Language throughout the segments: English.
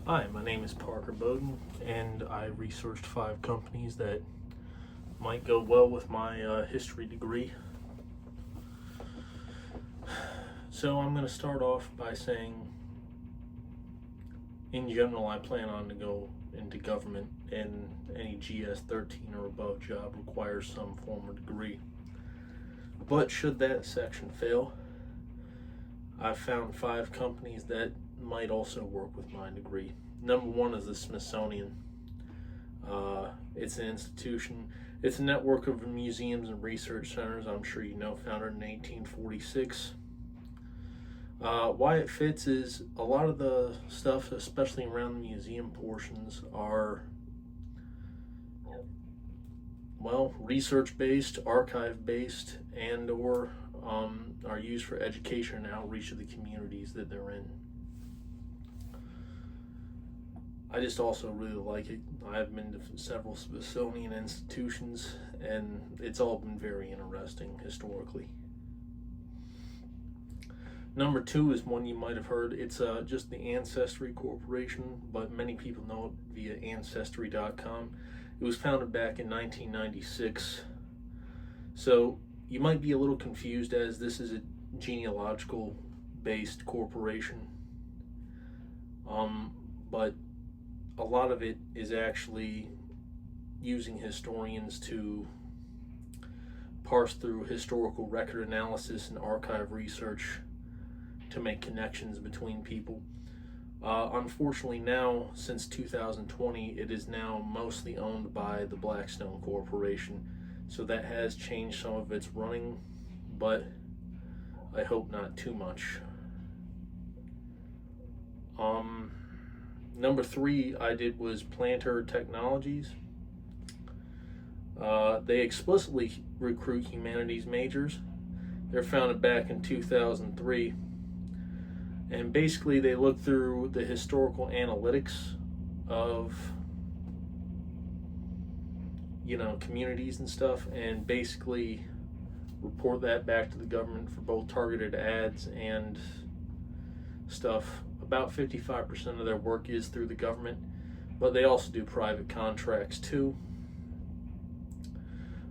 Hi, my name is Parker Bowden, and I researched 5 companies that might go well with my history degree. So I'm going to start off by saying, in general, I plan on to go into government, and any GS 13 or above job requires some form of degree. But should that section fail, I've found 5 companies that might also work with my degree. Number 1 is the Smithsonian. It's an institution. It's a network of museums and research centers, I'm sure you know, founded in 1846. Why it fits is a lot of the stuff, especially around the museum portions, are, well, research-based, archive-based, and or are used for education and outreach of the communities that they're in. I just also really like it. I've been to several Smithsonian institutions, and it's all been very interesting historically. Number 2 is one you might have heard. It's just the Ancestry Corporation, but many people know it via Ancestry.com. It was founded back in 1996. So you might be a little confused, as this is a genealogical based corporation. But a lot of it is actually using historians to parse through historical record analysis and archive research to make connections between people. Unfortunately now, since 2020, it is now mostly owned by the Blackstone Corporation, so that has changed some of its running, but I hope not too much. Number 3 I did was Planter Technologies. They explicitly recruit humanities majors. They're founded back in 2003. And basically they look through the historical analytics of, communities and stuff, and basically report that back to the government for both targeted ads and stuff. About 55% of their work is through the government, but they also do private contracts too.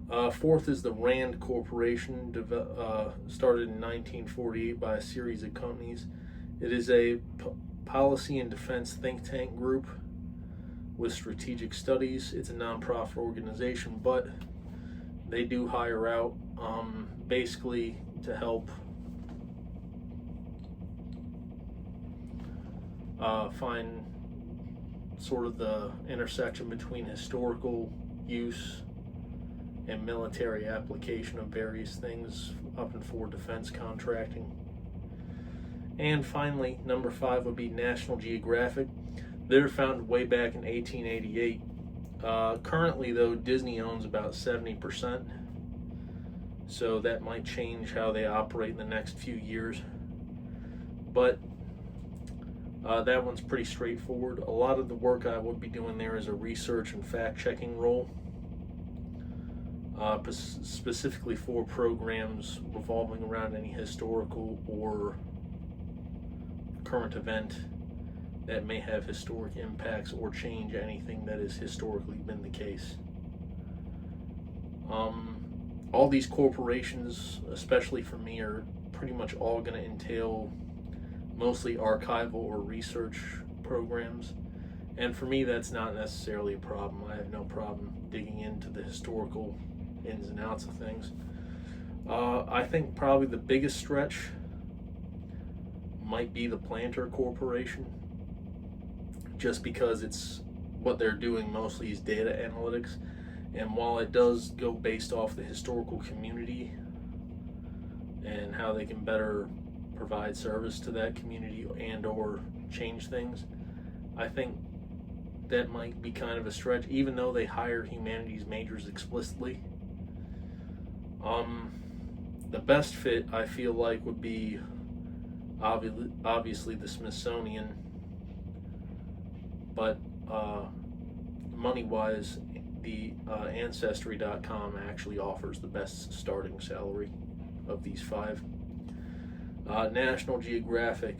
4th is the RAND Corporation, started in 1948 by a series of companies. It is a policy and defense think tank group with strategic studies. It's a nonprofit organization, but they do hire out basically to help find sort of the intersection between historical use and military application of various things up and for defense contracting. And finally, number 5 would be National Geographic. They were founded way back in 1888. Currently, though, Disney owns about 70%, so that might change how they operate in the next few years. But that one's pretty straightforward. A lot of the work I would be doing there is a research and fact-checking role, specifically for programs revolving around any historical or current event that may have historic impacts or change anything that has historically been the case. All these corporations, especially for me, are pretty much all going to entail mostly archival or research programs, and for me that's not necessarily a problem. I have no problem digging into the historical ins and outs of things. I think probably the biggest stretch might be the Planter Corporation, just because it's what they're doing mostly is data analytics, and while it does go based off the historical community and how they can better provide service to that community and or change things, I think that might be kind of a stretch, even though they hire humanities majors explicitly. The best fit I feel like would be obviously the Smithsonian, but money-wise, the Ancestry.com actually offers the best starting salary of these 5. National Geographic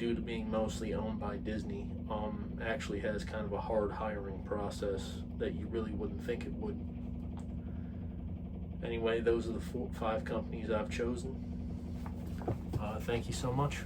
due to being mostly owned by Disney, actually has kind of a hard hiring process that you really wouldn't think it would. Anyway, those are the 5 companies I've chosen. Thank you so much.